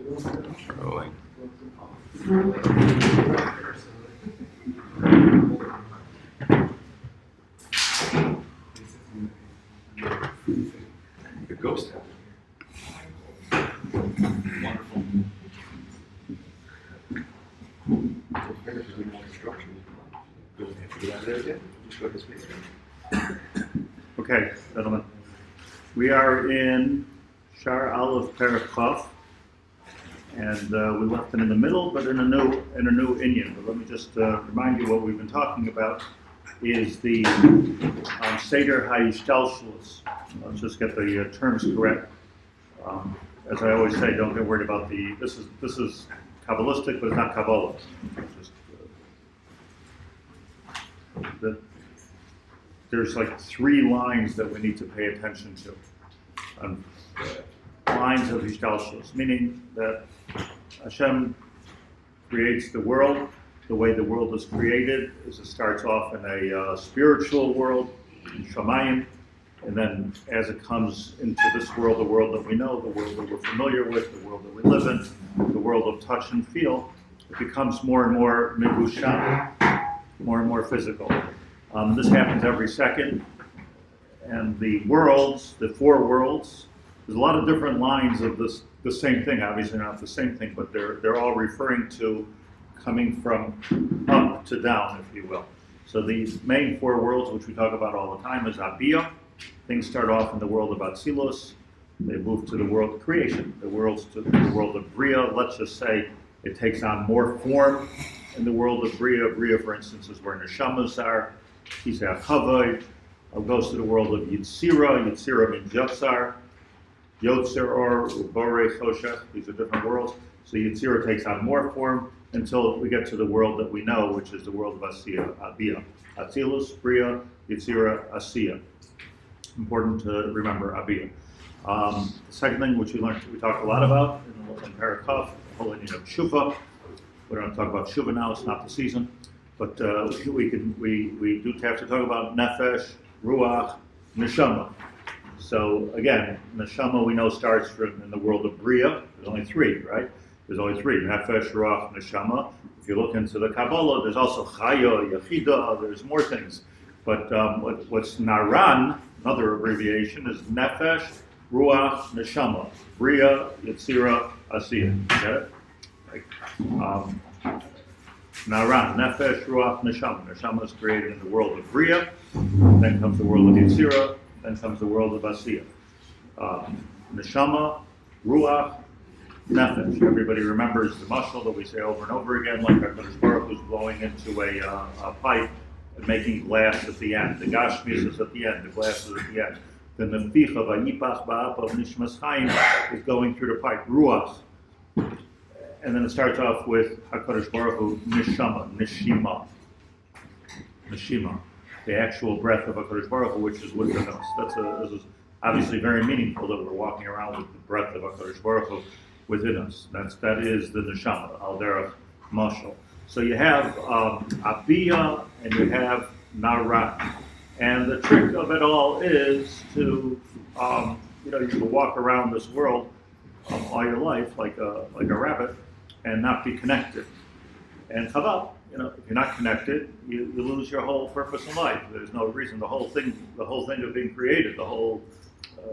Rolling. Good ghost. Wonderful. Okay, gentlemen. We are in Shaar Aleph Perek Chaf, and we left it in the middle, but in a new Inyan. But let me just remind you what we've been talking about is the Seder HaYishtalshelus. Let's just get the terms correct. As I always say, don't get worried about this is Kabbalistic, but it's not Kabbalah. Just, there's like 3 lines that we need to pay attention to. Lines of Ishtalshelus, meaning that Hashem creates the world. The way the world is created is it starts off in a spiritual world, in Shamayim, and then as it comes into this world, the world that we know, the world that we're familiar with, the world that we live in, the world of touch and feel, it becomes more and more migusham, more and more physical. This happens every second, and the 4 worlds, there's a lot of different lines of the same thing, obviously not the same thing, but they're all referring to coming from up to down, if you will. So these main 4 worlds, which we talk about all the time, is Abiyah. Things start off in the world of Atzilus, they move to the world of creation, the world of Bria. Let's just say it takes on more form in the world of Bria. Bria, for instance, is where Neshamas are. He's a Chavod. Goes to the world of Yitzira. Yitzira means Yotzar. Yotzer or Bore Choshech. These are different worlds. So Yitzira takes on more form until we get to the world that we know, which is the world of Asiya, Abiyah. Atzilus, Bria, Yitzira, Asiya. Important to remember Abiyah. The second thing which we talked a lot about in Perek Chaf, the whole idea of Shuvah. We don't talk about Shuvah now; it's not the season. But we do have to talk about Nefesh, Ruach, Neshama. So again, Neshama we know starts in the world of Bria. There's only 3, right? There's only 3, Nefesh, Ruach, Neshama. If you look into the Kabbalah, there's also Chaya, Yechida, there's more things. But what's Naran, another abbreviation, is Nefesh, Ruach, Neshama. Bria, Yetzira, Asiya. Get it? Naran, Nefesh, Ruach, Neshama. Neshama is created in the world of Bria, then comes the world of Yetzira, then comes the world of Asiya. Neshama, Ruach, Nefesh. Everybody remembers the mashal that we say over and over again, like HaKadosh Baruch Hu is blowing into a pipe and making glass at the end. The Gashmis is at the end, the glass is at the end. The Neficha, Vayipach Ba'ap of Nishmas Chaim is going through the pipe, Ruach. And then it starts off with HaKadosh Baruch Hu, Neshama, Neshima, the actual breath of HaKadosh Baruch Hu, which is within us. This is obviously very meaningful that we're walking around with the breath of HaKadosh Baruch Hu within us. That is the Neshama, Al Derech Mashal. So you have Abiyah and you have Naran. And the trick of it all is to, you can walk around this world all your life like a rabbit and not be connected. And Chava, if you're not connected, you lose your whole purpose in life. There's no reason. The whole thing of being created, the whole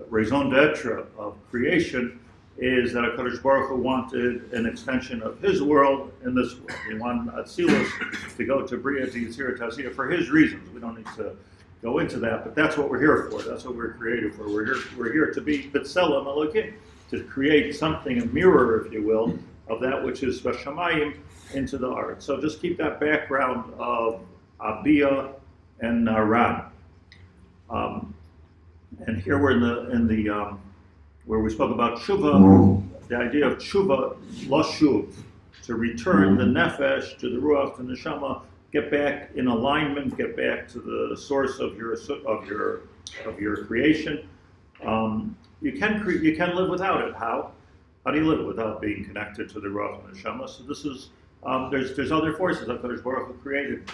raison d'etre of creation is that HaKadosh Baruch Hu wanted an extension of His world in this world. He wanted Atzilus to go to Bria, to Yitzira, to Asiya for His reasons. We don't need to go into that, but that's what we're here for. That's what we're created for. We're here to be B'Tselem Elokim, to create something, a mirror, if you will, of that which is Vashamayim into the art. So just keep that background of Abiyah and Naran. And here we're in the where we spoke about Tshuva, the idea of Tshuva, Lashuv, to return the Nefesh to the Ruach, to the Neshama, get back in alignment, get back to the source of your creation. You can live without it. How? How do you live without being connected to the Ruach and Neshama? So this is there's other forces that Kadosh Baruch Hu created.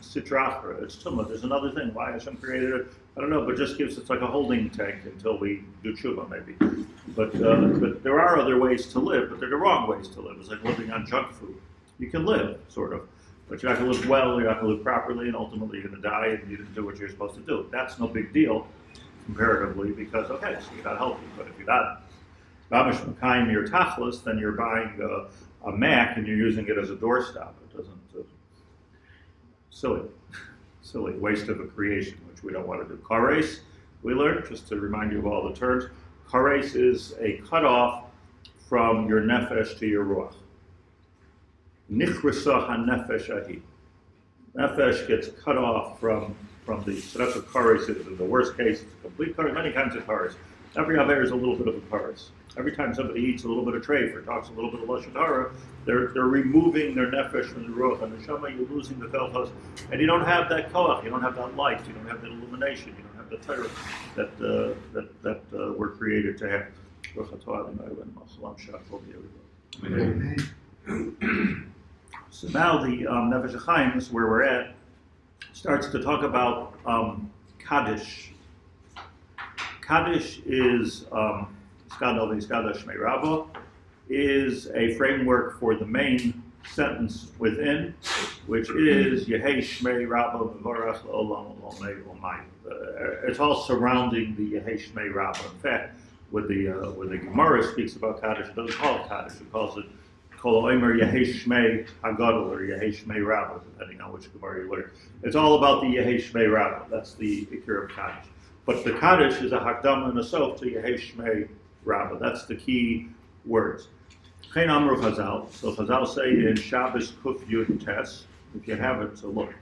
Sitra Achra, it's Tumah. There's another thing. Why Hashem created it? I don't know, but just gives it's like a holding tank until we do tshuva maybe. But there are other ways to live, but they're the wrong ways to live. It's like living on junk food. You can live, sort of, but you're not going to live well, you're not going to live properly, and ultimately you're going to die and you didn't do what you're supposed to do. That's no big deal comparatively because, okay, so you're not healthy, but if you're not Mamish Makayim your tachlis, then you're buying a Mac and you're using it as a doorstop. It doesn't, silly waste of a creation, which we don't want to do. Kares, we learned, just to remind you of all the terms, Kares is a cutoff from your nefesh to your ruach. Nichrasa ha-nefesh ahi. Nefesh gets cut off from the, so that's what Kares is. In the worst case, it's a complete Kares, many kinds of Kares. Every Haber is a little bit of a Kares. Every time somebody eats a little bit of treif or talks a little bit of lashon hara, they're removing their nefesh from the ruach and the neshama. You're losing the koach, and you don't have that koach. You don't have that light. You don't have that illumination. You don't have the Torah that we're created to have. So now the Nefesh Hachaim, this is where we're at, starts to talk about Kadish. Kadish is is a framework for the main sentence within, which is Yehei Shmei Rabba Mevorach Olam Olmei Olmai. It's all surrounding the Yehei Shmei Rabba. In fact, when the Gemara speaks about Kaddish, it doesn't call it Kaddish. It calls it Kol Omer Yehei Shmei Hagadol or Yehei Shmei Rabba, depending on which Gemara you learn. It's all about the Yehei Shmei Rabba. That's the Ikir of Kaddish. But the Kaddish is a Hakdama and a Sof to Yehei Shmei Rabba. That's the key words. Chen Amru Chazal. So Chazal say in Shabbos Kuf Yud Tes, if you have it, so look.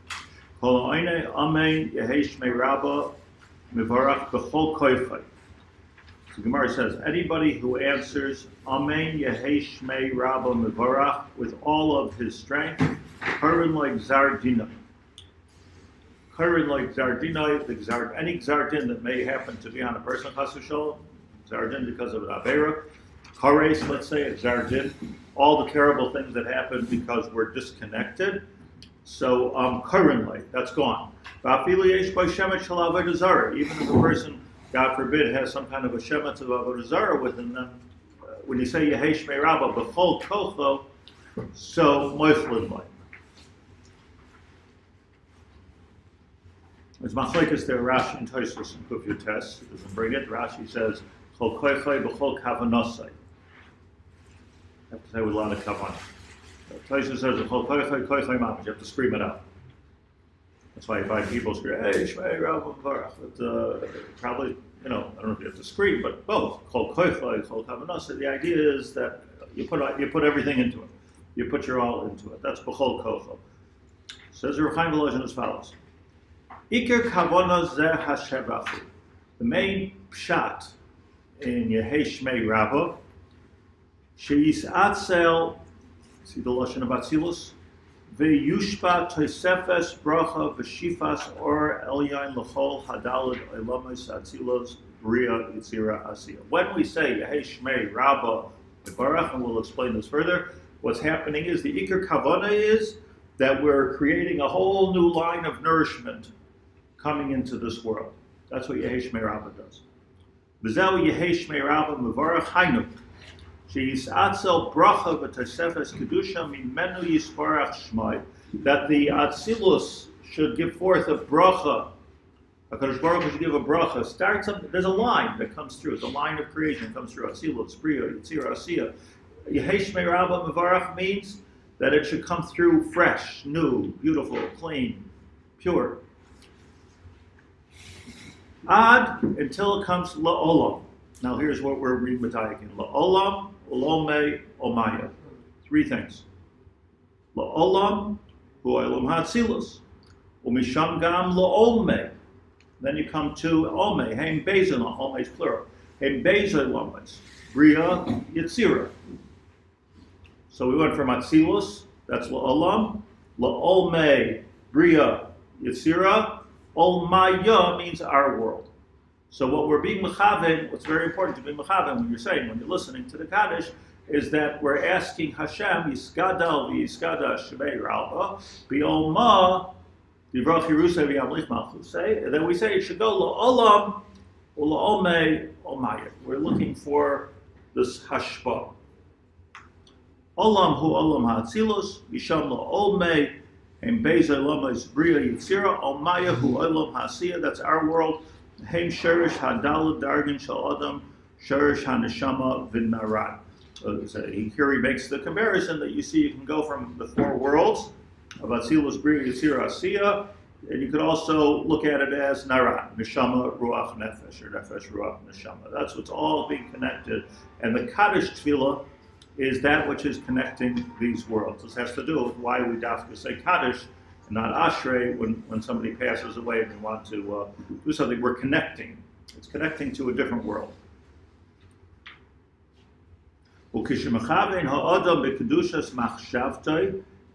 Kol Oine Amen Yehei Shmei Rabba Mivarach B'chol Koifai. So Gemara says, anybody who answers Amen Yehei Shmei Rabba Mivarach with all of his strength, Karin like Zardina. Karin like Zardina, any Zardin that may happen to be on a person, Chas v'Shalom, Zardin because of an Avera. Kares, let's say, a Zardin. All the terrible things that happen because we're disconnected. So, currently, that's gone. Even if a person, God forbid, has some kind of a shemetz of avodah zarah within them, when you say Yehei Shmei Rabba, b'chol kocho, so moichlin like. There's machlekes there, Rashi and Tosfos and Kuf Yud Tes. It doesn't bring it. Rashi says, chol koichai b'chol kavanosai. You have to say with a lot of kavanah. Tosfos says, chol koichai koichai mamash. You have to scream it out. That's why you find people scream, hey, Shmei Rabba Varach. But probably, I don't know if you have to scream, but both. Chol koichai, chol kavanosai. The idea is that you put everything into it. You put your all into it. That's b'chol kocho. Says Reb Chaim Volozhin as follows. Iker kavona zeh hashevachu. The main pshat in Yehei Shmei Rabba, she'yisatzel, see the lashon of Atzilus, ve'yushpa tosefes bracha v'shifas or elyon l'chol hadalad olamis Atzilos bria yitzira asiya. When we say Yehei Shmei Rabba Mevorach, and we'll explain this further, what's happening is the Iker kavona is that we're creating a whole new line of nourishment coming into this world. That's what Yehei Shmei Rabba does. V'zeu Yehei Shmei Rabba Mevorach Hainu. She'yisatzel bracha v'tosefes kedusha mimenu yisparach shmai. That the Atzilus should give forth a bracha. HaKadosh Baruch Hu should give a bracha. Starts up. There's a line that comes through. It's a line of creation that comes through Atzilus, Bria, Yitzira, Asiya. Yehei Shmei Rabba Mevorach means that it should come through fresh, new, beautiful, clean, pure. Ad, until it comes la'olam. Now here's what we're reading Matayakin. La'olam, olome, omaya. Three things. La'olam, hu olam ha'atzilus. Umisham gam la'olme. Then you come to ome, heim bezin, ome is plural. Heim bezin lomes. Bria, yitzira. So we went from atzilus, that's la'olam. La'olme, bria, yitzira. Olmaya means our world. So what we're being mechaven, what's very important to be mechaven when you're listening to the Kaddish, is that we're asking Hashem, Yiskadal v'yiskada Shmei Rabba, B'olma Divrach Yerusei v'Yamlich Malchusei, and then we say it should go La'olam Ula'omei Omayah. We're looking for this hashpa. Olam hu olam ha'atzilus, Yisham La'omei, and Beis Olam is Bria Yitzira, Omaya hu olam ha'asiyah, that's our world. Heim Sherish Hadalad Dargan Shal Adam, Sherish HaNeshama V'Narat. So here he makes the comparison that you see you can go from the four worlds of Atzilus, Bria, Yitzira, Asiyah, and you could also look at it as Narat, Neshama, Ruach, Nefesh, or Nefesh, Ruach, Neshama. That's what's all being connected. And the Kadish Tefillah is that which is connecting these worlds. This has to do with why we dafka say Kaddish and not Ashrei when somebody passes away and we want to do something. We're connecting. It's connecting to a different world.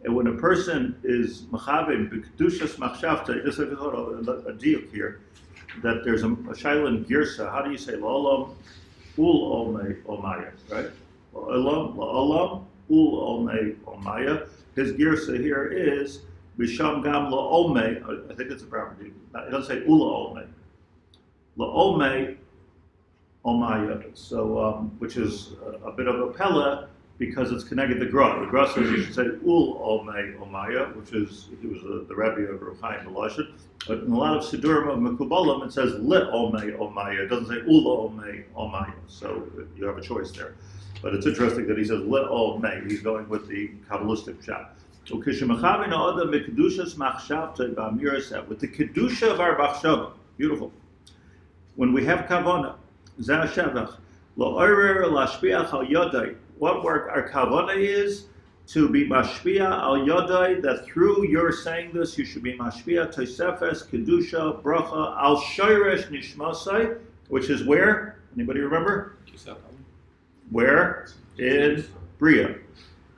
And when a person is mechaven b'kedushas machshavtei, just like a diuk here, that there's a shailin girsa. How do you say la'olam ul omei omaya, right? La'olam ul omei omaya. His girsa here is b'sham gam la'omei. I think it's a property. It doesn't say ul omei. La'omei omaya. So, which is a bit of a pella, because it's connected to Gra. The Gra says you should say Ul Omei Omaya, which is, he was the Rebbe of Reb Chaim Volozhin. But in a lot of Sidurim of Mekubalim, it says Le Omei Omaya. It doesn't say Ul Omei Omaya. So you have a choice there. But it's interesting that he says Le Omei. He's going with the Kabbalistic shot. With the Kedusha of our Bachshava. Beautiful. When we have Kavanah, Zah Shevach, Lo'orer Lashpiach Al Yodai. What work our kavanah is to be mashpia al yodai, that through your saying this you should be mashpia tosefes kedusha bracha al shoresh nishmasai, which is where? Anybody remember? Where? In Bria,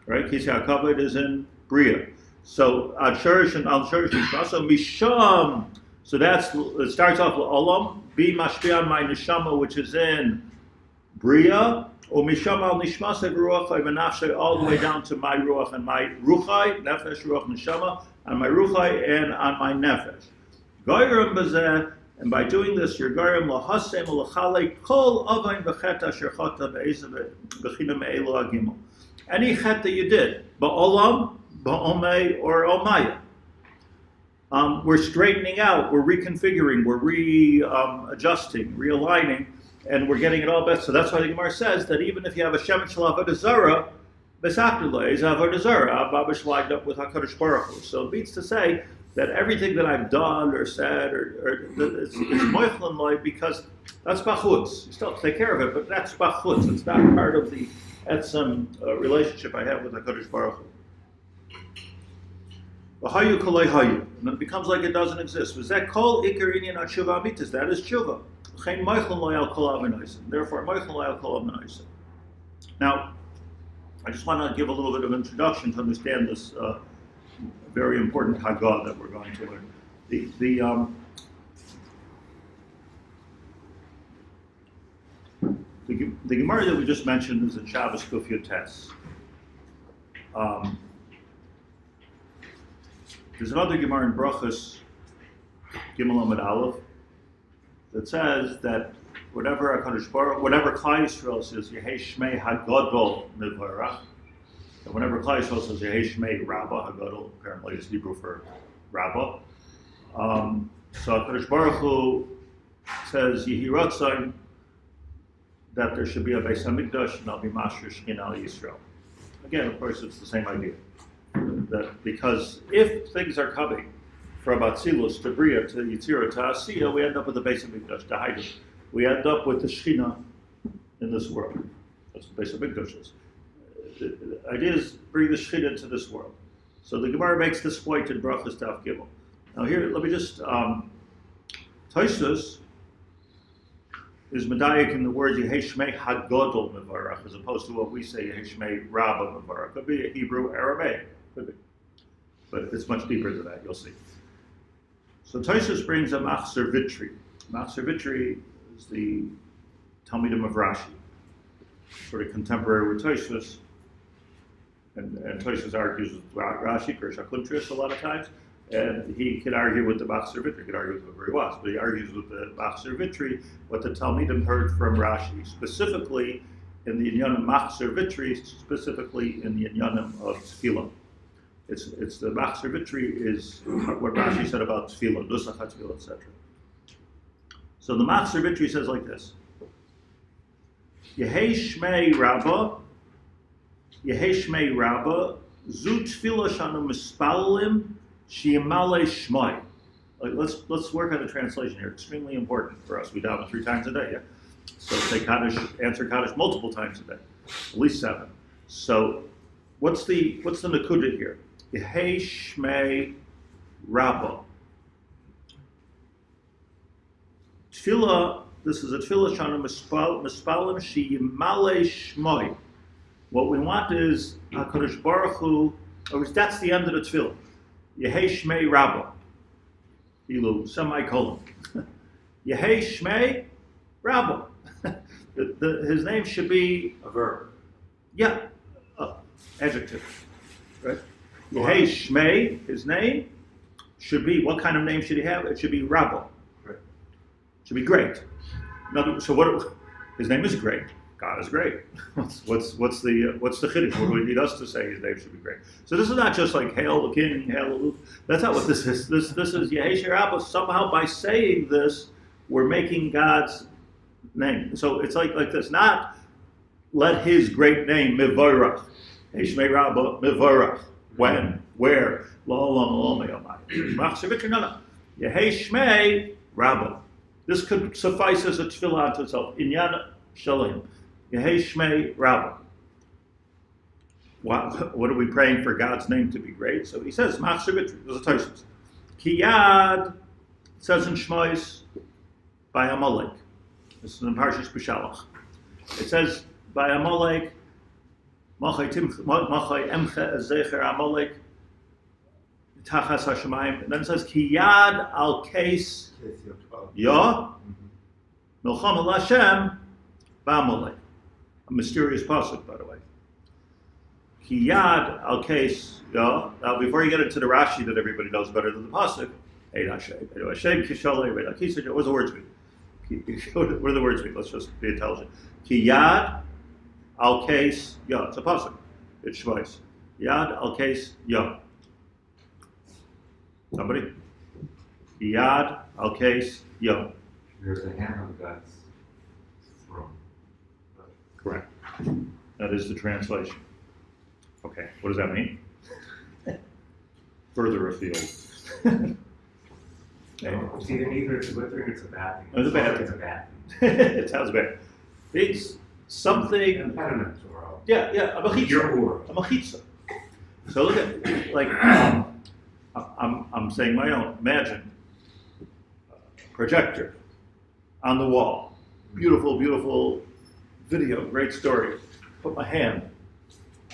right? Kisei HaKavod is in Bria. So al shoresh and al shoresh nishmasai misham. So it starts off with olam, be mashpia my neshama, which is in Bria. Or misham al nishmasei v'ruachai v'nafshai, all the way down to my ruach and my ruchai, nefesh, ruach, neshama, on my ruchai and on my nefesh. Goyrim b'zeh, and by doing this, you're goyrim lahasem l'chalei kol avayin v'chet asher chata b'ezav b'china me'elu hagimel. Any chet that you did, ba'olam, ba'omei, or omaya. We're straightening out, we're reconfiguring, we're readjusting, realigning, and we're getting it all best. So that's why the Gemara says that even if you have a Shemin Shel Avodah Zarah, Besakdullah is Avodah Zarah, Babish lined up with HaKadosh Baruch Hu. So it means to say that everything that I've done or said, or it's moichlin loy, because that's bachutz. You still have to take care of it, but that's bachutz. It's not part of the etzem relationship I have with HaKadosh Baruch Hu. V'hayu kolei hayu, and it becomes like it doesn't exist. Was that kol ikar inyan atshuva amitis? That is tshuva. Therefore, now, I just want to give a little bit of introduction to understand this very important Haggadah that we're going to learn. The Gemara that we just mentioned is in Shabbos Kuf Yotes. There's another Gemara in Brachos Gimel Amud Aleph that says that whatever Klal Yisrael says Yehei Shmei Hagadol Mivarach, and whenever Klal Yisrael says Yehei Shmei Rabbah Hagadol, apparently is Hebrew for Rabbah. So HaKadosh Baruch Hu says Yehi Ratzon, that there should be a Beis Hamikdash and I'll be Masher Shechinah al Yisrael. Again, of course, it's the same idea. That because if things are coming from Atzilus to Bria to Yitzira to Asiyah, we end up with the Beis Hamikdash, the Haidus. We end up with the Shekhinah in this world. That's what Beis Hamikdash is. The idea is bring the Shekhinah into this world. So the Gemara makes this point in Brachos Daf Gimel. Now here, let me just, Tosfos is medayik in the word Yehei Shmei Hagadol Mevarach, as opposed to what we say Yehei Shmei Rabbah Mevarach. Could be a Hebrew, Aramaic, could be. But it's much deeper than that, you'll see. So Tosfos brings a Machzer Vitri. Machzer Vitri is the Talmidim of Rashi, sort of contemporary with Tosfos. And Tosfos argues with Rashi, Pirush HaKuntris a lot of times. And he could argue with the Machzor Vitri, he could argue with whoever he was, but he argues with the Machzor Vitri what the Talmidim heard from Rashi, specifically in the Inyanim Machzor Vitri, specifically in the Inyanim of Tefillah. It's the Machzor Vitri is what Rashi said about Tefillah, Nusach HaTefillah, etc. So the Machzor Vitri says like this: Yehei Shmei Rabba, Zu Tefillah Shanu Mispalim, Sheyimale Shmai. Let's work on the translation here. Extremely important for us. We daven 3 times a day, yeah? So say Kaddish, answer Kaddish multiple times a day, at least 7. So what's the Nakuda here? Yehei Shmei Rabba. Tefillah, this is a Tefillah Shanu Mispalim Sheyimale Shmai. What we want is HaKadosh Baruch Hu, that's the end of the Tefillah. Yehei Shmei Rabba. Ilu, semicolon. Yehei Shmei Rabba. His name should be a verb. Yeah, adjective. Right? Yehei Shmei, his name should be, what kind of name should he have? It should be Rabba. Right. It should be great. His name is great. God is great. What's the chiddush? What do we need us to say his name should be great? So this is not just like hail the king, hail the Lord. That's not what this is. This is Yehei Shmei Rabba. Somehow by saying this, we're making God's name. So it's like this. Not let his great name mivorach. Yehei Shmei Rabba mivorach. When, where, lo me'omai. Machzor Vitri, no. Yehei Shmei Rabba. This could suffice as a tefillah unto itself. Inyan Shalom. Yehei Shmei Rabba. What are we praying for God's name to be great? So he says, Machzor Vitri, there's a Tosfos. Ki Yad, it says in Shmois, by Amalek. This is in Parshas B'Shalach. It says, by Amalek, Machai Emche Ezecher Amalek, Tachas HaShemayim. And then it says, Ki Yad al Keis Ya, Milchama L'Hashem, Ba'amalek. A mysterious pasuk, by the way. Ki Yad al Keis Ya. Now, before you get into the Rashi that everybody knows better than the pasuk, Eid Hashem, Kisholei, Eid HaKisah, what does the words mean? What do the words mean? Let's just be intelligent. Ki Yad al Keis Ya. It's a pasuk. It's Shmois. Yad al Keis Ya. Somebody? Yad al Keis Ya. There's a hand on God's throne. Correct. That is the translation. Okay, what does that mean? Further afield. It's either it's a good thing or it's a bad thing. It's a bad thing. It's a bad thing. It sounds bad. It's something. Impediment or yeah, a machitza. A machitza. So look at I'm saying my own. Imagine a projector on the wall. Beautiful, beautiful video. Great story. Put my hand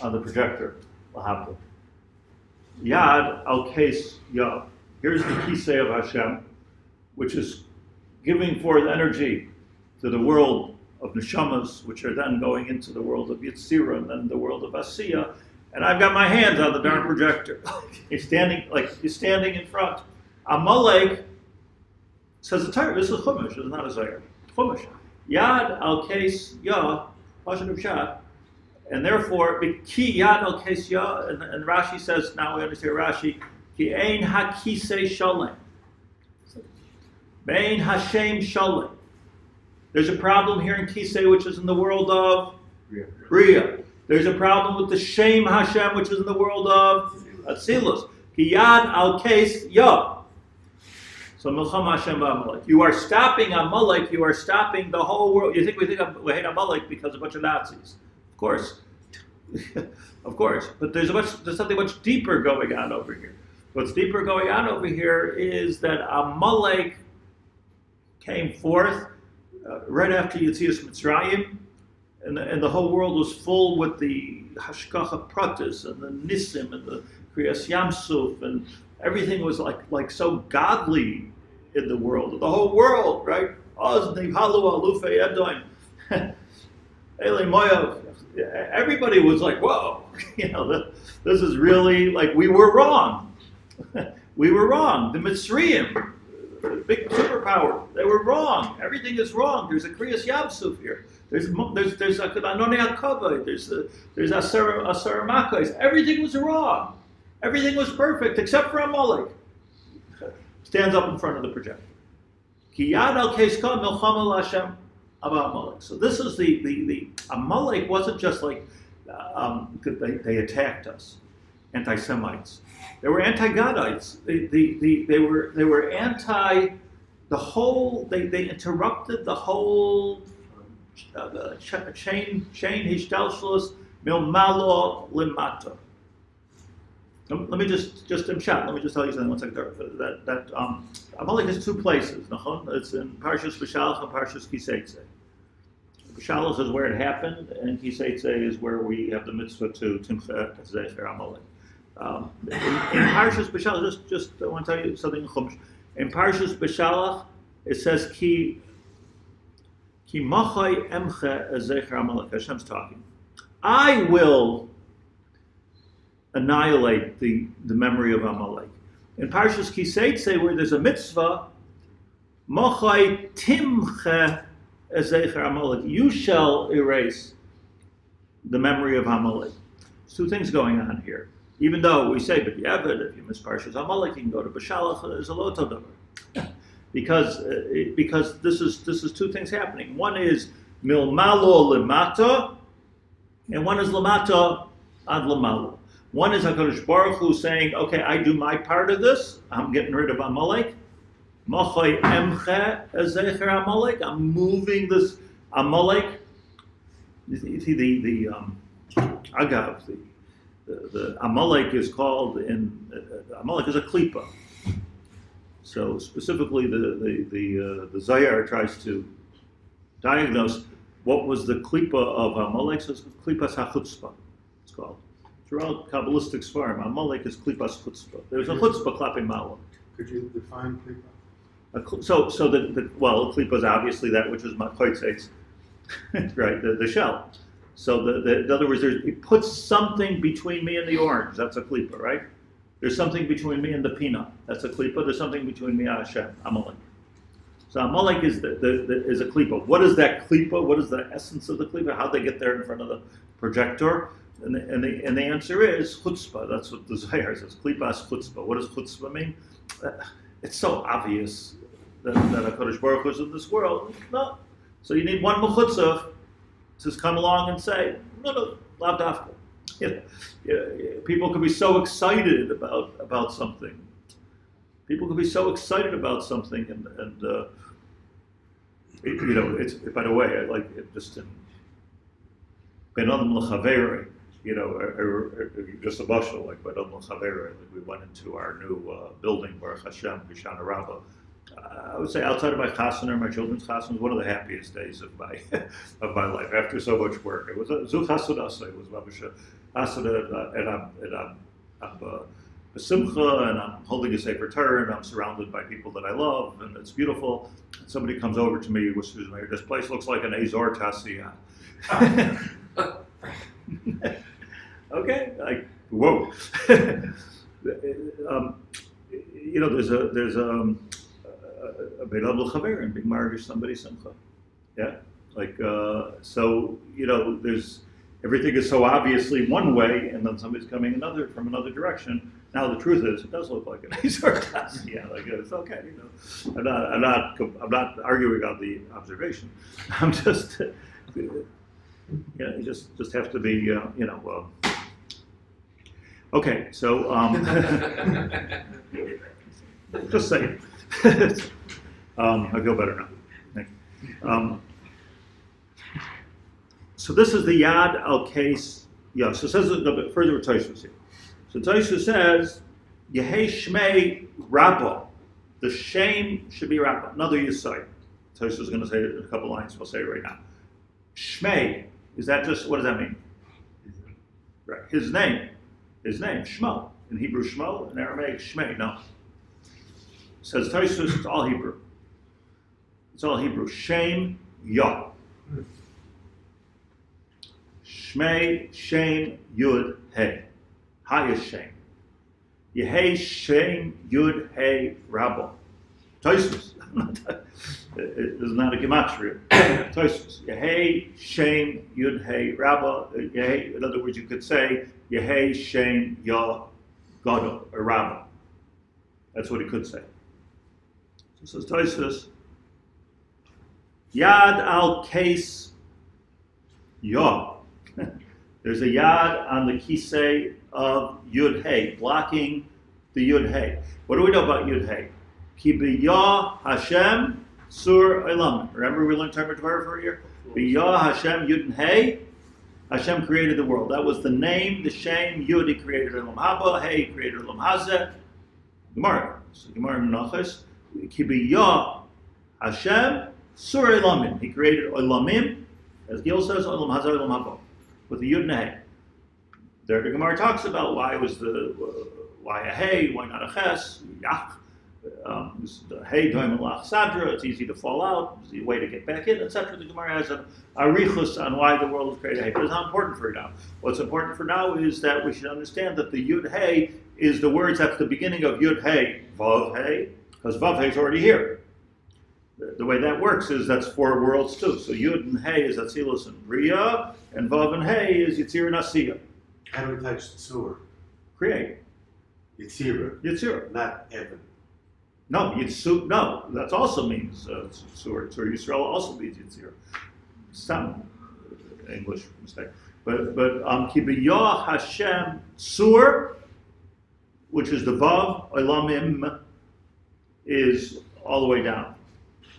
on the projector. L'havdil. Yad al Keis Ya. Here's the kisei of Hashem, which is giving forth energy to the world of neshamas, which are then going into the world of Yetzirah and then the world of Asiya. And I've got my hands on the darn projector. He's standing in front. Amalek says the Torah. This is Chumash. This is not a Zohar. Chumash. Yad al Keis Ya, Lashon of Shad. And therefore, Ki Yad al Keis Ya, and Rashi says, now we understand Rashi, Ki ein hakisei shalem. Bein Hashem shalem. There's a problem here in Kisei, which is in the world of Bria. There's a problem with the Shem Hashem, which is in the world of Atzilus. Ki Yad al Keis Ya. So Milcham Hashem Amalek. You are stopping Amalek. You are stopping the whole world. You think we hate Amalek because a bunch of Nazis? Of course, of course. But there's something much deeper going on over here. What's deeper going on over here is that Amalek came forth right after Yetzias Mitzrayim, and the whole world was full with the Hashgacha Pratis and the Nisim and the Kriyas Yamsuf, and everything was like so godly in the world. The whole world, right? Everybody was like, whoa, this is really like we were wrong. We were wrong. The Mitzrayim, the big superpower, they were wrong. Everything is wrong. There's a Kriyas Yamsuf here. There's a Anone HaKavod. There's Asar Makos. Everything was wrong. Everything was perfect except for Amalek. Stands up in front of the projector. Ki yad al keiska milchama l'Hashem aba Amalek. So this is the Amalek wasn't just like they attacked us, anti-Semites. They were anti-Gadites. They were anti the whole. They interrupted the whole chain hishtalshlus milmalo limata. Let me just imshat. Let me just tell you something. One second. That Amalek has two places. It's in Parshas Beshalach and Parshas Kiseitze. Beshalach is where it happened, and Kiseitze is where we have the mitzvah to Timcha Zecher Amalek. In Parshas Beshalach, just I want to tell you something. In Parshas Beshalach, it says Ki Machai Emche Zecher Amalek. Hashem's talking. I will annihilate the memory of Amalek. In Parshas Kiseitze, where there's a mitzvah, Machai Timche Zecher Amalek. You shall erase the memory of Amalek. There's two things going on here. Even though we say, but yeah, but if you miss Parshas Amalek, you can go to Beshalach. There's a lot of them, because this is two things happening. One is milmalo lemata, and one is lemata ad lemalo. One is HaKadosh Baruch Hu saying, okay, I do my part of this. I'm getting rid of Amalek. Machai emche zecher Amalek. I'm moving this Amalek. Agav, the Amalek is called Amalek is a klipa. So specifically, the Zayar tries to diagnose what was the klipa of Amalek. So it's klipas hachutzpah. It's called. Throughout Kabbalistic Svarim, Amalek is klipas chutzpah. There's a chutzpah klapi ma'ala. Could you define klipa? So the klipa is obviously that which is machoitzeitz, right? The shell. So in other words, it puts something between me and the orange. That's a klipa, right? There's something between me and the peanut. That's a klipa. There's something between me and Hashem, Amalek. So Amalek is is a klipa. What is that klipa? What is the essence of the klipa? How'd they get there in front of the projector? And the answer is chutzpah. That's what the Zohar says. Klipas chutzpah. What does chutzpah mean? It's so obvious that HaKadosh Baruch Hu is in this world. No. So you need one mechutzav to come along and say, no, lav dafka. People can be so excited about something. People can be so excited about something, and it's, by the way, I like it just in Ben Adam l'Chaveri, just a bushel, like Ben Adam l'Chaveri. Like we went into our new building, Baruch Hashem, Bishana Rabbah. I would say outside of my chassan, my children's chassan, was one of the happiest days of my life. After so much work, it was a zu chassadasa. It was mamish chassadah, and I'm besimcha, and I'm holding a sefer Torah, and I'm surrounded by people that I love, and it's beautiful. And somebody comes over to me, whispers me, "This place looks like an Azor Tasiya." Okay, like whoa. There's a Beit Abel Chaver and being married to somebody simcha. Yeah, so there's everything is so obviously one way, and then somebody's coming from another direction. Now the truth is, it does look like an Azor Tasiya. It's okay. I'm not arguing on the observation. I'm just. You just have to be, okay, so, just saying. I feel better now. Thank you. So this is the Yad al-Case. Yeah, so it says a bit further with Tosfos here. So Tosfos says, Yehei Shmei Rabba. The shame should be Rabba. Another Yisai. Tosfos is going to say it in a couple lines. We'll say it right now. Shmei. Is that just, what does that mean? Right. His name, Shmo. In Hebrew, Shmo. In Aramaic, Shmei. No. It says Tosfos, it's all Hebrew. It's all Hebrew. Shame, Yod. Shmei, Shame, Yud, Hey. Highest shame. Yehei Shem Yud Hey Rabba. Tosfos. It is not a gematria. Tosfos. Yehei Shem Yud Hey Rabba. Yehei, in other words, you could say Yehei Shem Yah Gadol or Rabba. That's what he could say. So says Tosfos. Yad al case Yah. There's a yad on the kisei of Yud Hey, blocking the Yud Hey. What do we know about Yud Hey? Ki b'yah Hashem sur olam. Remember we learned Torah for a year? B'yah Hashem Yud Hey. Hashem created the world. That was the name, the Shem. Yud, he created Olam Haba. Hey, he created Olam Hazeh. Gemara. So Gemara Menachos. Ki b'yah Hashem sur olamim. He created olamim, as Gil says, Olam Hazeh, Olam Haba, with the Yud and Hey. There the Gemara talks about why a Hey, why not a Ches, Yach. The Hey, Doim Lach Sadra, it's easy to fall out, it's a way to get back in, etc. The Gemara has an arichus on why the world was created Hey, but it's not important for now. What's important for now is that we should understand that the Yud Hey is the words at the beginning of Yud Hey, Vav Hey, because Vav Hey is already here. The way that works is that's 4 worlds too. So Yud and Hey is Atzilus and Bria, and Vav and Hey is Yitzir and Asiya. How do we touch Tzur? Create. Yitzir, not Evan. No, Yitzur. No, that also means Tzur. Tzur Yisrael also means Yitzir. Some English mistake, but Ki b'yah Hashem Tzur, which is the Vav Olamim, is all the way down.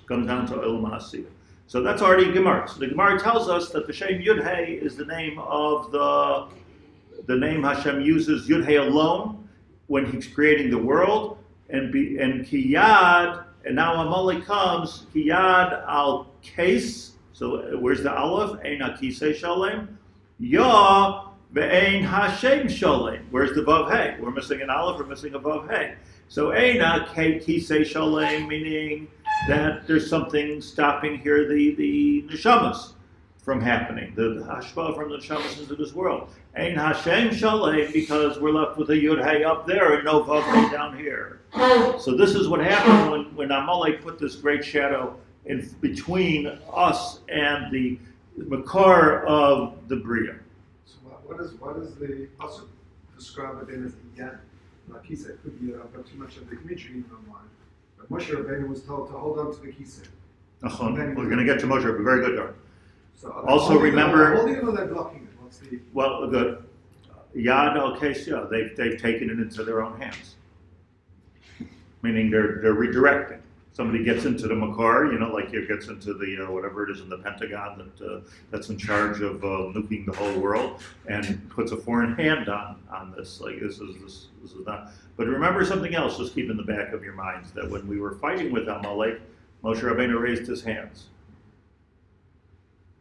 Comes down to Olam Asiya. So that's already Gemara. So the Gemara tells us that the Shem Yud Hey is the name of the name Hashem uses Yud Hey alone when he's creating the world, and Kiyad, and now Amalek comes, Kiyad al Case. So where's the Aleph? Ein HaKisei Shalem. Yah ve'ein Hashem Shalem. Where's the Vav Hey? We're missing an Aleph, we're missing a Vav Hey. So Ein HaKisei Shalem, meaning that there's something stopping here the neshamas from happening, the hashpah from the neshamas into this world. Ein Hashem Shalem, because we're left with a Yud Hey up there and no Vav Hey down here. So this is what happened when Amalek put this great shadow in between us and the makar of the Bria. So what does the pasuk describe it in as yad? Like he said, could be about too much of the imagery in my mind. But Moshe Rabbeinu was told to hold on to the kisei. We're going to get to Moshe Rabbeinu. Very good, Dar. So Also remember. How do you know they're blocking it? What's the? Well, the Yad al Kesya, they've taken it into their own hands. Meaning they're redirecting. Somebody gets into the Makar, like he gets into the whatever it is in the Pentagon that's in charge of nuking the whole world, and puts a foreign hand on this. Like this is not. But remember something else. Just keep in the back of your minds that when we were fighting with Amalek, Moshe Rabbeinu raised his hands,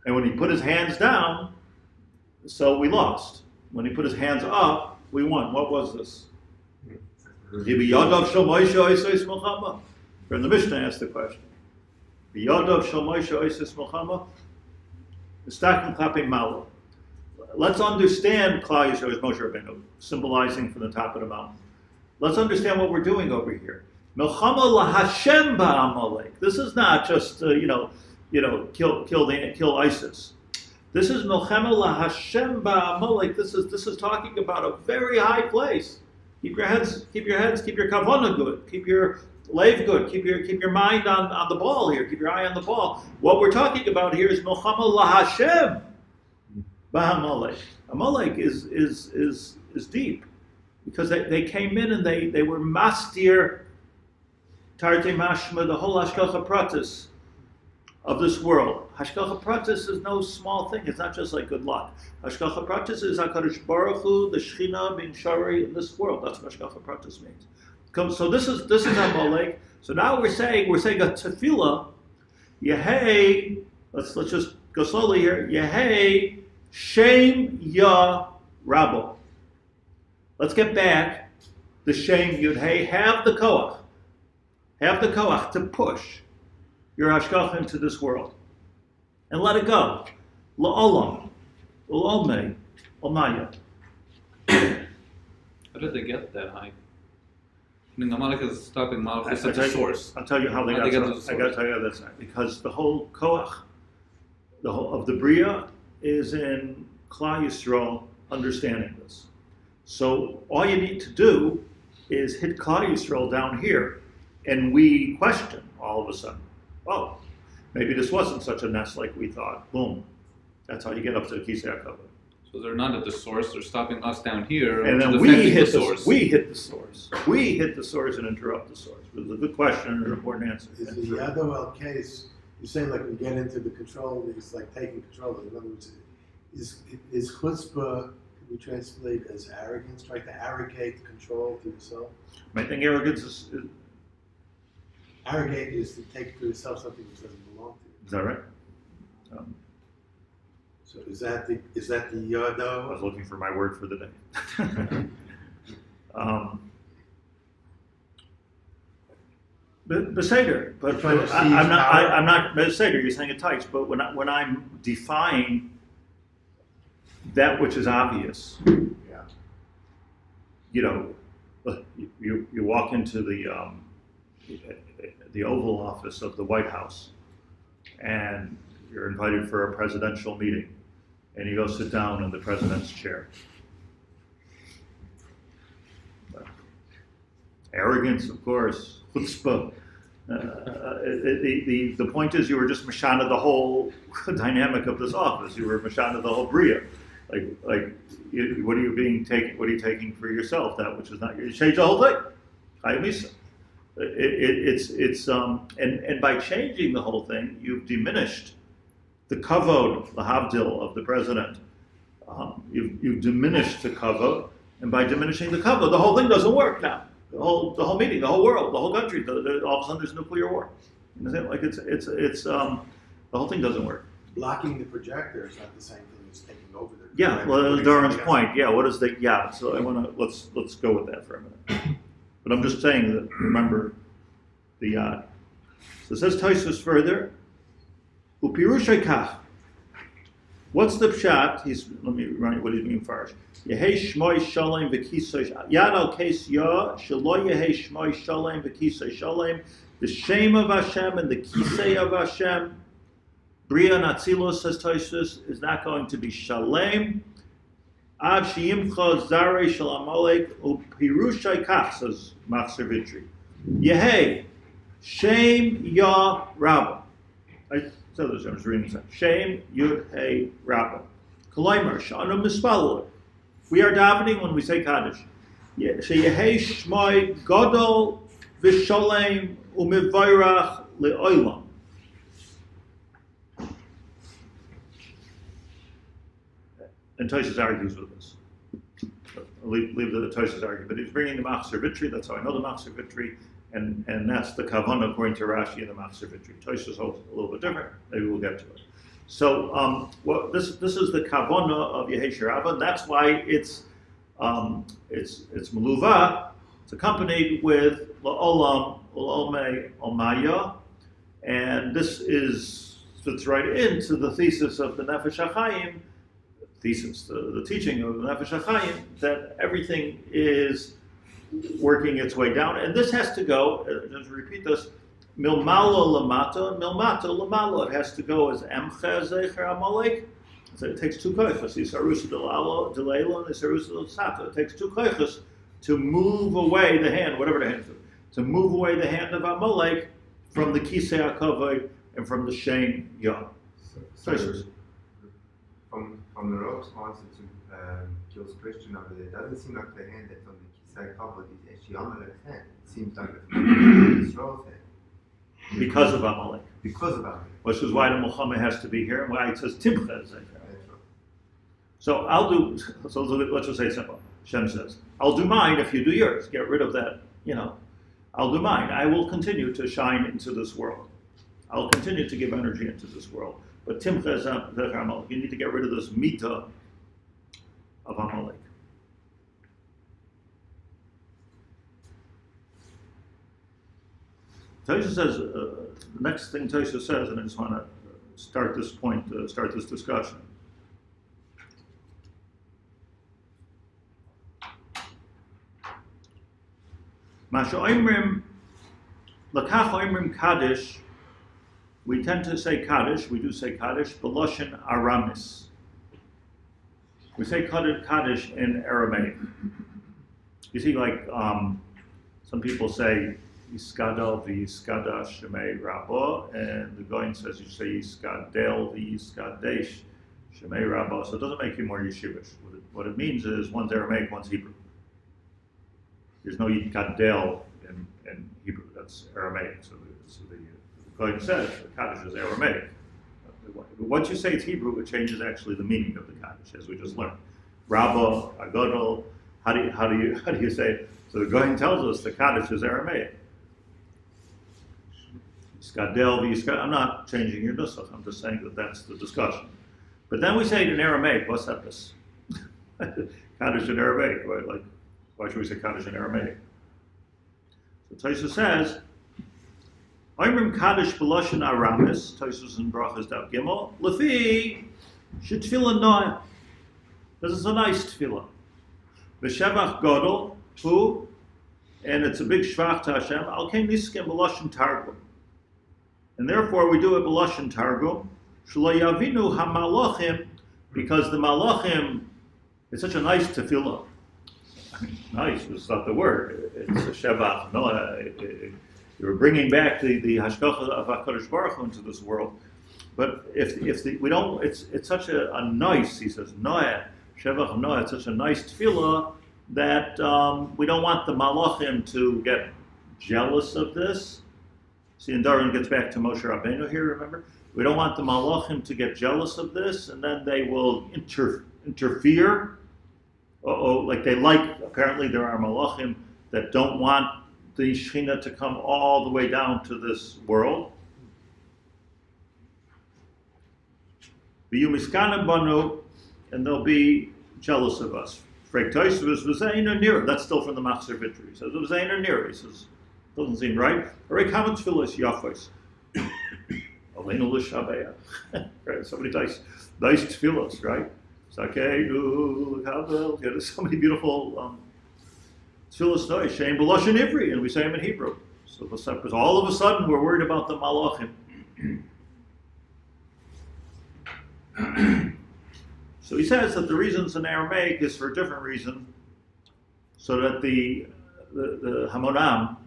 and when he put his hands down, so we lost. When he put his hands up, we won. What was this? From the Mishnah asked the question. Let's understand Klal Yisrael is Moshe Rabbeinu, symbolizing from the top of the mountain. Let's understand what we're doing over here. Milchama lahashem ba'amalek. This is not just kill ISIS. This is Milchama lahashem ba'amalek. This is talking about a very high place. Keep your kavanah good. Keep your lave good. Keep your mind on the ball here. Keep your eye on the ball. What we're talking about here is Milchama lahashem ba'amalek. Amalek is deep because they came in and they were mastir tarte mashma, the whole hashgacha pratis of this world. Hashgacha pratis is no small thing. It's not just like good luck. Hashgacha pratis is HaKadosh Baruch Hu, the Shechina being shari in this world. That's what Hashgacha pratis means. So this is Amalek. So now we're saying a tefillah. Yehei. Let's just go slowly here. Yehei Shem Ya Rabo. Let's get back. The Shem Yud Hey. Have the koach to push your hashgacha into this world, and let it go. La'olam, l'olmei, olmaya. How did they get that high? I mean, Amalek is stopping Malchus at tell the you- source. I'll tell you how they How got they got to to the the I got to source. tell you this, because the whole koach, the whole of the Bria is in Klal Yisrael understanding this. So all you need to do is hit Klal Yisrael down here, and we question all of a sudden. Oh, maybe this wasn't such a mess like we thought. Boom, that's how you get up to the Kisei HaKavod. So they're not at the source, they're stopping us down here And to then defending we hit the the source. we hit the source. We hit the source and interrupt the source. It was a good question and an important answer. Is the Yado case, you're saying like we get into the control, it's like taking control. In other words, is chutzpah, can we translate as arrogance, trying to arrogate control to yourself? I think arrogance is Arrogate is to take to yourself something which doesn't belong to you. is that right? So is that the I Yado? was looking for my word for the day. Beseder, but You're trying to I'm seize not. power? I'm not Beseder. You're saying it tight, but when I'm defying that which is obvious, Yeah. you know, you walk into the Oval Office of the White House, and you're invited for a presidential meeting, and you go sit down in the president's chair. Arrogance, of course, chutzpah. The point is, you were just mashana the whole dynamic of this office. You were mashana the whole bria. What are you taking for yourself? That which is not yours. You change the whole thing. Chayimisa. And by changing the whole thing, you've diminished the kavod, the havdil of the president. You've diminished the kavod, and by diminishing the kavod, the whole thing doesn't work now. The whole meeting, the whole world, the whole country. All of a sudden, there's nuclear war. You know, like the whole thing doesn't work. Blocking the projector is not the same thing as taking over the Yeah, projector. well, Putting Darren's something point. Yeah, what is the yeah? So I want to let's go with that for a minute. But I'm just saying that remember the yad. So it says Tosfos further. Upirushay kach. What's the pshat? Let me remind you what he's being first. Yehei shmoi shalem v'kisoy yad al kes ya shelo yehei shmoi shalem v'kisoy shalem. The shame of Hashem and the kisei of Hashem, Bria Natzilos, says Tosfos, is not going to be shalem. Ad sheyimcha zarei shel Amalek upirushay kach, says Machzer Vitri. Yehei shame ya rabba. So I was reading this. Shame Yud Hey Rabba. Kalaymer Shanu Mispalul. We are davening when we say Kaddish. Sheyehei Shmoi Gadol V'Sholem U'Mivayrach LeOlam. And Tosfos argues with this. I'll leave the Tosfos argue, but he's bringing the Machzer Vitri. That's how I know the Machzer Vitri. And that's the kavanah according to Rashi and the Machzer Vitri. Tosfos holds a little bit different. Maybe we'll get to it. So this is the kavanah of Yehei Shirava. That's why it's meluva. It's accompanied with la'olam ul'olmei omaya, and this fits right into the thesis of the Nefesh Hachaim. The teaching of the Nefesh Hachaim, that everything is working its way down, and this has to go. Just repeat this: milmalo lamata, milmata lamalo. It has to go as emcha zecher Amalek. So it takes two koiches: isarusa delalo delaylo and isarusa delsato. It takes two koiches to move away the hand, whatever the hand is, to move away the hand of Amalek from the kisei hakavod and from the shame yah. From the Rop's answer to Gil's question over there, it doesn't seem like the hand that's on the Kisei Kavod is actually Amalek's hand. It seems like it's Israel's hand. Because of Amalek. Because of Amalek. Which is why the Muhammad has to be here and why it says Timcha. That's right. So let's just say it simple. Shem says, I'll do mine if you do yours. Get rid of that, I'll do mine. I will continue to shine into this world. I'll continue to give energy into this world. But Timcha is Amalek. You need to get rid of this mita of Amalek. Tosfos says, the next thing Tosfos says, and I just want to start this point, start this discussion. Masha Oimrim, Lakach Oimrim Kadish, we tend to say Kaddish, we do say Kaddish, Beloshin Aramis. We say Kaddish in Aramaic. You see, like, some people say, Yiskadel v'yiskada shemei rabbo, and the Goin says you say Yiskadel v'yiskadesh shemei rabbo, so it doesn't make you more yeshivish. What it means is one's Aramaic, one's Hebrew. There's no Yiskadel in Hebrew, that's Aramaic. So the Goin says the Kaddish is Aramaic. Once you say it's Hebrew, it changes actually the meaning of the Kaddish, as we just learned. Rabbo, Agadol, how do you say it? So the Goin tells us the Kaddish is Aramaic. I'm not changing your nusach, I'm just saying that that's the discussion. But then we say it in Aramaic, what's that? Kaddish in Aramaic, right? Like, why should we say Kaddish in Aramaic? So Tosfos says, Oimrim Kaddish Beloshin Aramis, Tosfos in Brachas Dav Gimel, Lefi, Shetfila Noah. This is a nice tefillah. V'shevach Godel, who, and it's a big shvach to Hashem, Al-Ken Niskim Beloshin Targum. And therefore we do a Beloshin Targum, Shlo Yavinu HaMalachim, because the Malachim is such a nice tefillah. Nice is not the word. It's a shevach. No, you're bringing back the hashgacha of HaKadosh Baruch Hu into this world. But if we don't, it's such a nice. He says noah shevach noah. It's such a nice tefillah that we don't want the malachim to get jealous of this. See, and Darwin gets back to Moshe Rabbeinu here. Remember, we don't want the malachim to get jealous of this, and then they will interfere. Apparently there are malachim that don't want the Shekhinah to come all the way down to this world. And they'll be jealous of us. That's still from the Machzer Vitri. He says, he says, doesn't seem right. Right, somebody nice tefillos, right? There's so many beautiful tefillos noy, Shem Beloshin Ivri, and we say them in Hebrew. So because all of a sudden we're worried about the malachim. So he says that the reasons in Aramaic is for a different reason, so that the Hamonam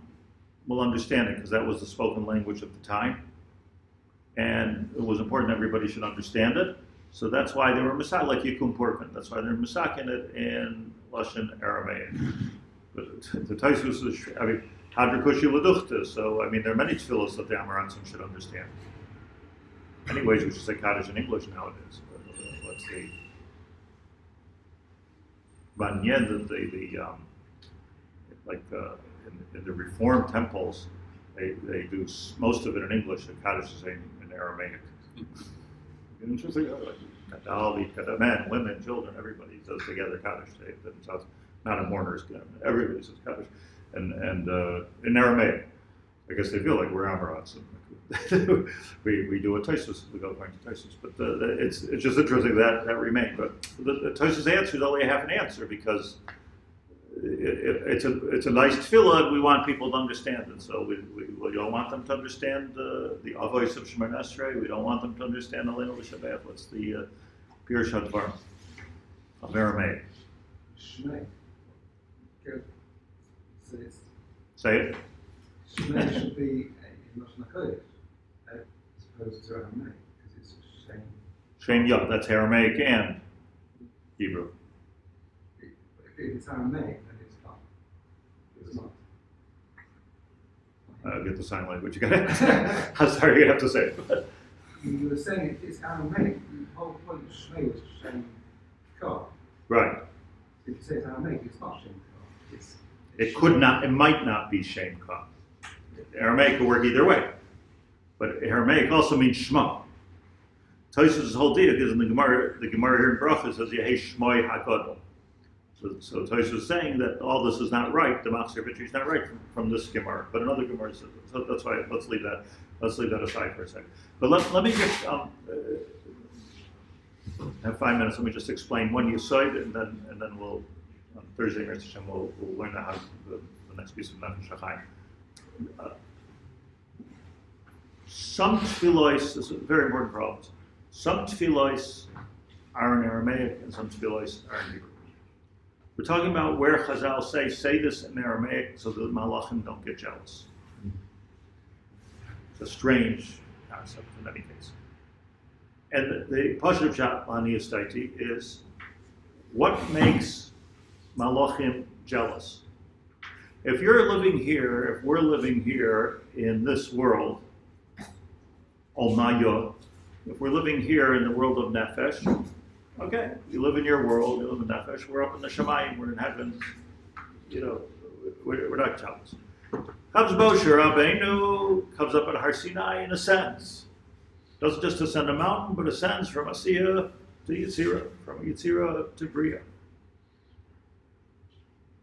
will understand it, because that was the spoken language of the time, and it was important everybody should understand it. So that's why they were Masak, like Yikum Porkman. That's why they're Masak in it in Lashon Aramaic. But the Tosfos is, Hadra Kushi Laduchta. So, there are many tefillos that the Amarantzim should understand. Anyways, we should say Kaddish in English nowadays. Let's see. Banyan, in the Reform temples, they do most of it in English, and Kaddish is in Aramaic. Interesting. Men, women, children, everybody does together Kaddish. Not a mourner's game. Everybody says Kaddish. And in Aramaic, I guess they feel like we're Amarantzim. we do a Tosfos, we go according to Tosfos. But it's just interesting that remained. But the Tosfos answer is only a half an answer, because it's a nice tefillah, and we want people to understand it. So we don't want them to understand the avois of Shemoneh Esrei. We don't want them to understand Aleinu L'Shabbat. What's the Pirush HaDvar of Aramaic? Shmei. Good. Say it. Shmei should be in Lashon HaKodesh, as opposed to Aramaic, because it's Shem. Shem, yeah, that's Aramaic and Hebrew. If it's Aramaic, then it's not. It's not. Get the sign language. I'm sorry, you have to say it. But. You were saying if it's Aramaic, the whole point of Shmei was Shem Kah. Right. If you say it's Aramaic, it's not Shem Kah. It could not, it might not be Shem Kah. Aramaic could work either way. But Aramaic also means Shema. Tosfos' whole deal is in the Gemara here in Bracha says, Yehei Shmoi HaGadol. So Tosfos is saying that all this is not right, the Machzer Vitri is not right from this Gemara. But another Gemara says, so that's why, let's leave that aside for a second. But let me just have 5 minutes, let me just explain one Yesod, and then we'll, on Thursday, we'll learn how the the next piece of Nefesh Hachaim. Some tefillos, this is a very important problem. Some tefillos are in Aramaic and some tefillos are in Hebrew. We're talking about where Chazal say this in Aramaic so that the Malachim don't get jealous. It's a strange concept in any case. And the Pashup Pshat Laniyastaiti is what makes Malachim jealous. If you're living here, if we're living here in this world, Olmayo, if we're living here in the world of Nefesh, okay, you live in your world, you live in Nefesh, we're up in the Shemayim, we're in heaven, we're not jealous. Comes Moshe Rabbeinu, comes up at Har Sinai and ascends. Doesn't just ascend a mountain, but ascends from Asiya to Yitzira, from Yitzira to Bria.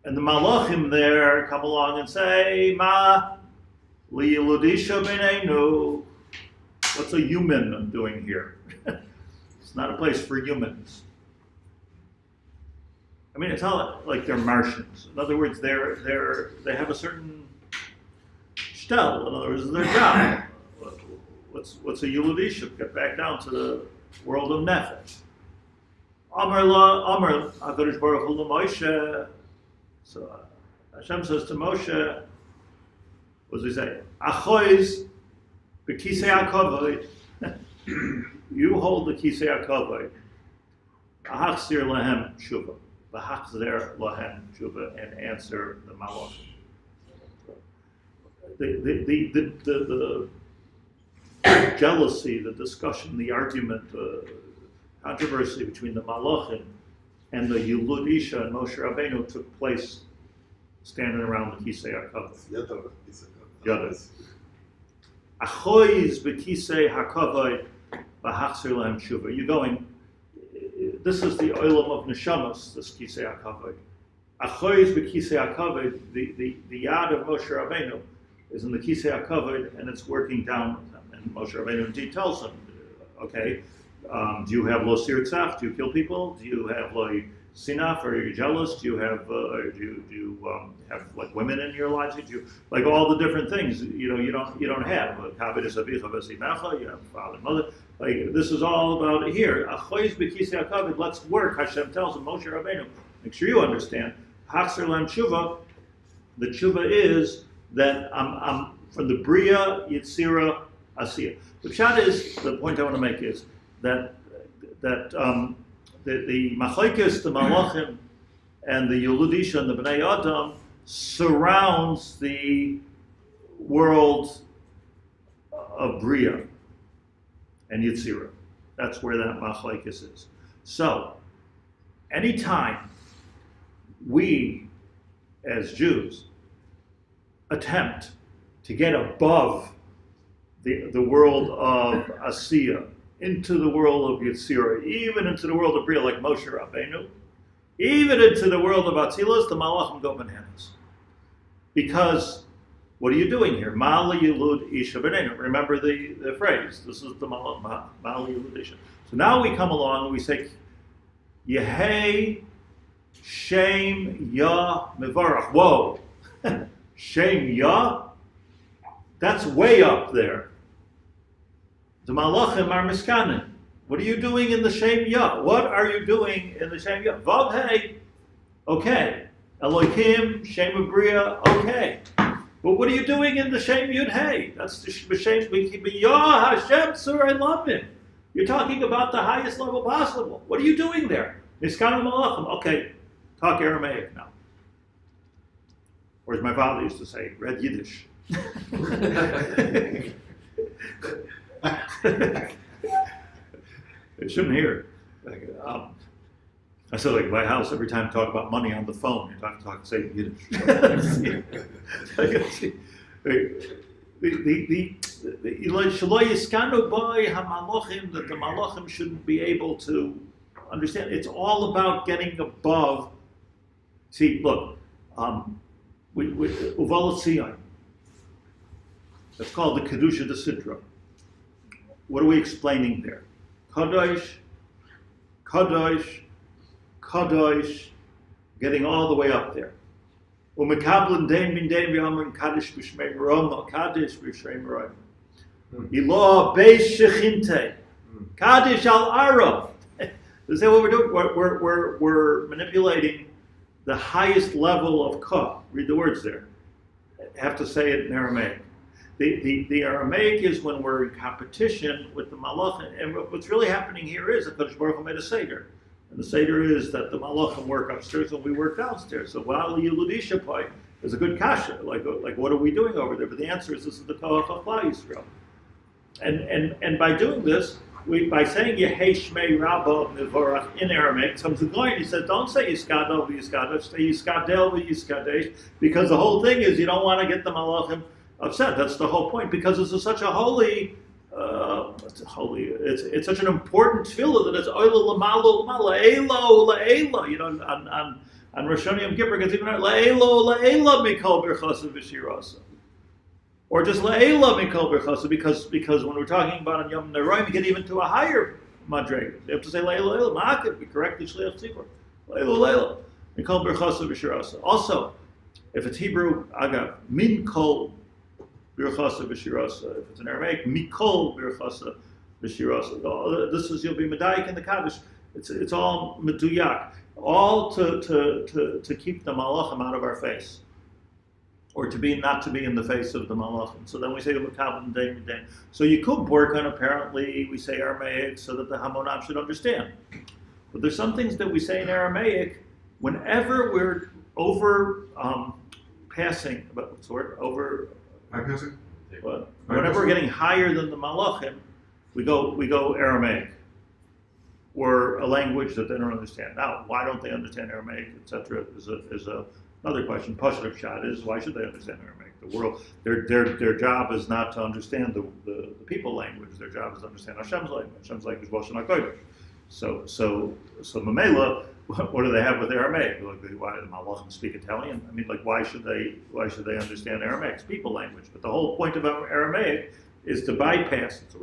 And the Malachim there come along and say, Ma liyiludisha b'neinu. What's a human doing here? It's not a place for humans. I mean, it's not like they're Martians. In other words, they have a certain shtel. In other words, their job. What's a Yuludishim? Get back down to the world of Nefesh. Amar HaKadosh Baruch Hu Moshe. So Hashem says to Moshe, what does he say? Achois b'kisei hakavod. You hold the kisei hakavod. V'hachzir lahem tshuva. V'hachzir lahem tshuva, and answer the malach. The jealousy, the discussion, the argument, the controversy between the malachim and the Yulud Isha and Moshe Rabbeinu took place standing around the Kisei HaKavod. Yadov. Achois b'Kisei HaKavod v'hachzir lahem tshuva. You're going, this is the olam of neshamas, this Kisei HaKavod. Achois b'Kisei HaKavod, the yad of Moshe Rabbeinu is in the Kisei HaKavod, and it's working down with him. And Moshe Rabbeinu indeed tells him, okay, do you have lo sirtzach? Do you kill people? Do you have lo sinaf? Are you jealous? Do you have have like women in your lives? Do you like all the different things? You don't have Kadish and Amalek. You have father and mother. Like this is all about here. Achois b'kisei hakavod. Let's work. Hashem tells him, Moshe Rabbeinu, make sure you understand. Hachzer lam tshuva. The tshuva is that I'm from the Bria, Yitzira, Asiya. The pshat is, the point I want to make is that the machlokes, the malachim, and the Yuludisha and the Bnei Adam surrounds the world of Bria and Yitzira. That's where that machlokes is. So, anytime we, as Jews, attempt to get above the world of Asiya into the world of Yitzira, even into the world of Bria, like Moshe Rabbeinu, even into the world of Atzilus, the Malachim go bananas. Because what are you doing here? Ma'ala Yilud Isha B'neinu. Remember the phrase. This is the Ma'ala Yilud Isha. So now we come along and we say, Yehei Shem Ya Mevarach. Whoa. Shem Ya? That's way up there. The Malachim are miskanim. What are you doing in the Shem Ya? What are you doing in the Shem Ya? Vav Hey, okay. Elohim, Shem Bria, okay. But what are you doing in the Shem Yud Hey? That's the Shem Ya Hashem Sur, I love him. You're talking about the highest level possible. What are you doing there? Miskanim Malachim. Okay, talk Aramaic now. Or as my father used to say, read Yiddish. They shouldn't hear it. I said, like, my house, every time I talk about money on the phone, you have to say Yiddish. That the malachim shouldn't be able to understand. It's all about getting above. See, look, Uvalat Sion. That's called the Kedusha de Sidra. What are we explaining there? Kadosh, Kadosh, Kadosh, getting all the way up there. Umekablen dein bin dein v'amrin Kadish b'shmei Roma, Kadish b'shmei Roma. Ilah Beis Shechinte, Kadish al Arab. Is that what we're doing? We're manipulating the highest level of ka. Read the words there. I have to say it in Aramaic. The Aramaic is when we're in competition with the Malachim, and what's really happening here is that Kadosh Baruch Hu made a seder, and the seder is that the Malachim work upstairs and we work downstairs. So while Yiludisha Pai is a good kasha, like what are we doing over there? But the answer is this is the Koach of Klal Yisrael, and by doing this, by saying Yehei Shmei Rabba Mevorach in Aramaic, comes the Goyen, he says, don't say Yiskadel v'Yiskadesh, say Yiskadel v'Yiskadesh, because the whole thing is you don't want to get the Malachim upset. That's the whole point, because this is such a holy, it's such an important tefillah that it's Oila L'Malo L'Malo, Eilo La'Eilo, you know, on Rosh Hashanah Yom Kippur, it's even La'Eilo La'Eilo Mikol Berchasa V'Shirasa. Or just La'Eila Mikol Berchasa, because when we're talking about on Yom Neroim, you get even to a higher madrega. You have to say La'Eila La'Eila, Ma'akev, be correctly Shliach Tzibur. La'Eila La'Eila, Mikol Berchasa V'Shirasa. Also, if it's Hebrew, Agav, Min Kol Berchasa V'Shirasa. If it's in Aramaic, Mikol Berchasa V'Shirasa. This is, you'll be Medayik in the Kaddish. It's all Meduyak. All to keep the Malachim out of our face. Or not to be in the face of the Malachim. So then we say Mekabel Dein Dein. So you could work on, apparently we say Aramaic so that the Hamonam should understand. But there's some things that we say in Aramaic whenever we're passing. What's the word? Bypassing? Whenever we're getting higher than the Malachim, we go Aramaic, or a language that they don't understand. Now, why don't they understand Aramaic, etc. is another question. Pashup shot is, why should they understand Aramaic? The world, their job is not to understand the people language. Their job is to understand Hashem's language. Hashem's language is Lashon HaKodesh. So Mamela, what do they have with Aramaic? Like, why the Malachim speak Italian? I mean, like, why should they understand Aramaic? It's people language. But the whole point about Aramaic is to bypass the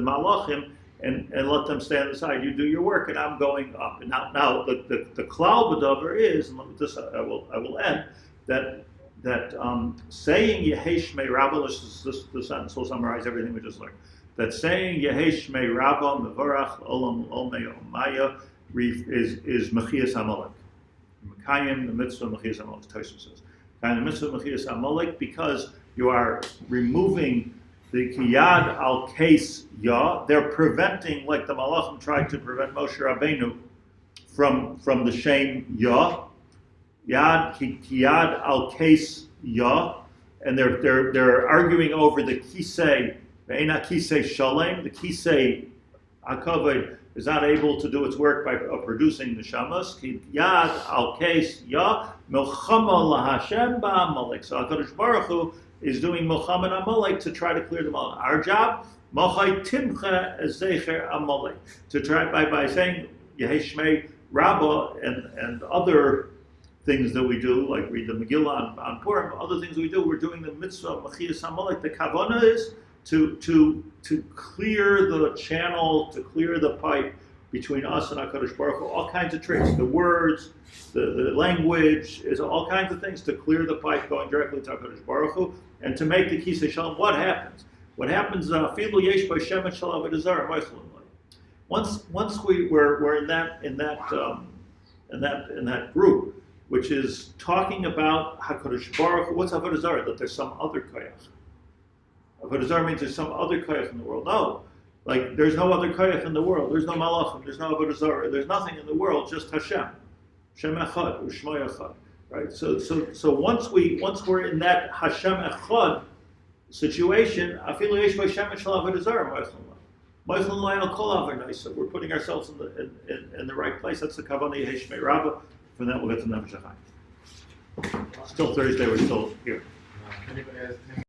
Malachim and let them stand aside. You do your work, and I'm going up. And now the klal b'davar is, and with this I will end, that saying Yehei Shmei Rabba, the sentence will summarize everything we just learned. That saying Yehei Shmei Rabba Mevorach Olam Olmei Omaya is Mechias Amalek. Mekayim the mitzvah Mechias Amalek. Tosha says Mekayim the mitzvah Mechias Amalek, because you are removing the kiyad al case ya. They're preventing, like the Malachim tried to prevent Moshe Rabbeinu from the shame ya. Kiyad al case ya, and they're arguing over the kisei. Ve'ena kisei shalem. The kisei hakavod is not able to do its work by producing the shamas. Kiyad al case ya milchama laHashem ba'amalek. So HaKadosh Baruch Hu is doing Muhammad Amalek to try to clear them all. Our job, Machai Timcha Zecher Amalek, to try by saying Yehei Shmei Rabba and other things that we do, like read the Megillah on Purim, other things we do, we're doing the mitzvah of Mechias Amalek. The kavanah is to clear the channel, to clear the pipe between us and HaKadosh Baruch Hu, all kinds of tricks, the words, the language, is all kinds of things to clear the pipe going directly to HaKadosh Baruch Hu, and to make the Kisei Shalom. What happens? What happens? Filu yesh by Shemet Shalom v'Dazar Meichel. Once we're in that group, which is talking about HaKadosh Baruch Hu. What's Avodah Zarah? That there's some other koyach. Avodah Zarah means there's some other koyach in the world. No. Like, there's no other koyach in the world. There's no malachim. There's no Avodah Zarah. There's nothing in the world, just Hashem. Shem Echad, U'Shmo Echad. Right? So once we're in that Hashem Echad situation, Afilu Yesh V'Shem Shel Avodah Zarah, so we're putting ourselves in the right place. That's the Kavanah Yehei Shmei Rabba. From that, we'll get to Nefesh Hachaim. Still Thursday, we're still here.